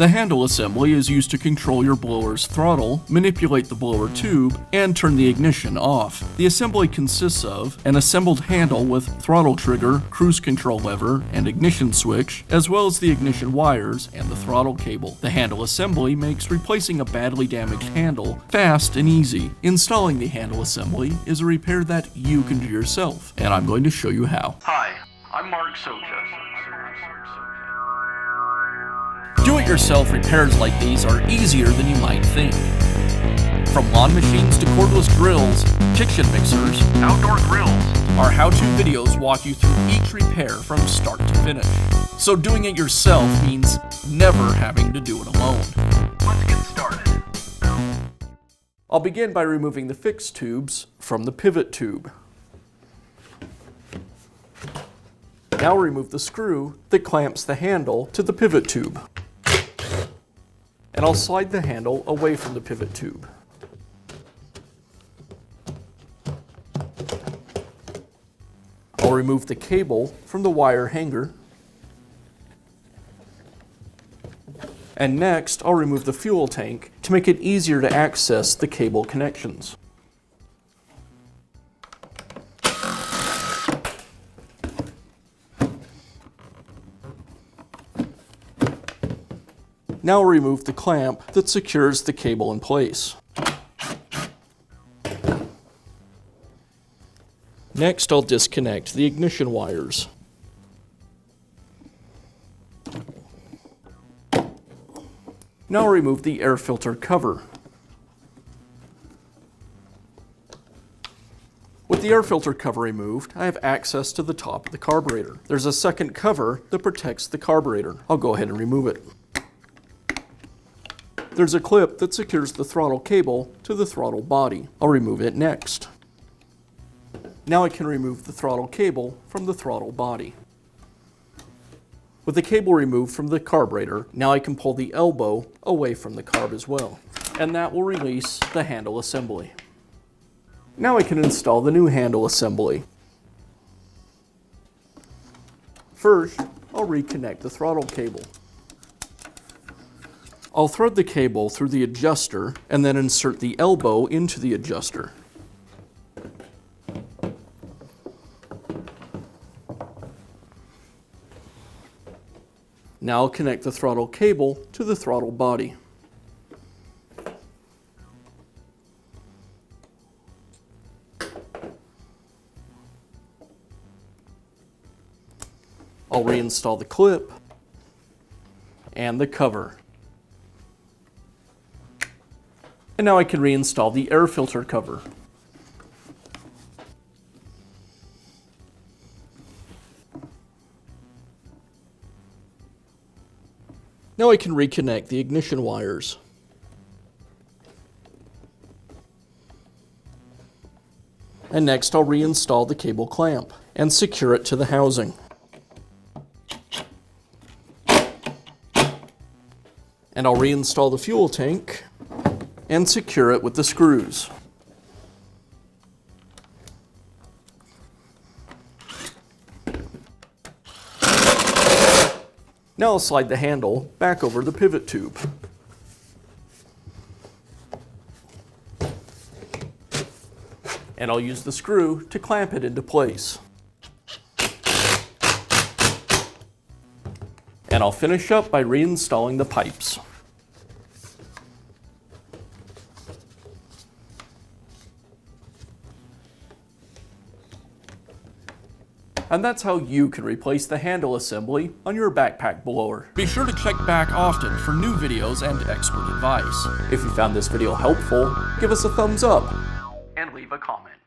The handle assembly is used to control your blower's throttle, manipulate the blower tube, and turn the ignition off. The assembly consists of an assembled handle with throttle trigger, cruise control lever, and ignition switch, as well as the ignition wires and the throttle cable. The handle assembly makes replacing a badly damaged handle fast and easy. Installing the handle assembly is a repair that you can do yourself, and I'm going to show you how. Hi, I'm Mark Socha. Do-it-yourself repairs like these are easier than you might think. From lawn machines to cordless drills, kitchen mixers, Outdoor grills. our how-to videos walk you through each repair from start to finish. So doing it yourself means never having to do it alone. Let's get started. I'll begin by removing the fixed tubes from the pivot tube. Now remove the screw that clamps the handle to the pivot tube. And I'll slide the handle away from the pivot tube. I'll remove the cable from the wire hanger. And next, I'll remove the fuel tank to make it easier to access the cable connections. Now I'll remove the clamp that secures the cable in place. Next, I'll disconnect the ignition wires. Now I'll remove the air filter cover. With the air filter cover removed, I have access to the top of the carburetor. There's a second cover that protects the carburetor. I'll go ahead and remove it. There's a clip that secures the throttle cable to the throttle body. I'll remove it next. Now I can remove the throttle cable from the throttle body. With the cable removed from the carburetor, now I can pull the elbow away from the carb as well. And that will release the handle assembly. Now I can install the new handle assembly. First, I'll reconnect the throttle cable. I'll thread the cable through the adjuster and then insert the elbow into the adjuster. Now I'll connect the throttle cable to the throttle body. I'll reinstall the clip and the cover. And now I can reinstall the air filter cover. Now I can reconnect the ignition wires. And next I'll reinstall the cable clamp and secure it to the housing. And I'll reinstall the fuel tank and secure it with the screws. Now I'll slide the handle back over the pivot tube. And I'll use the screw to clamp it into place. And I'll finish up by reinstalling the pipes. And that's how you can replace the handle assembly on your backpack blower. Be sure to check back often for new videos and expert advice. If you found this video helpful, give us a thumbs up And leave a comment.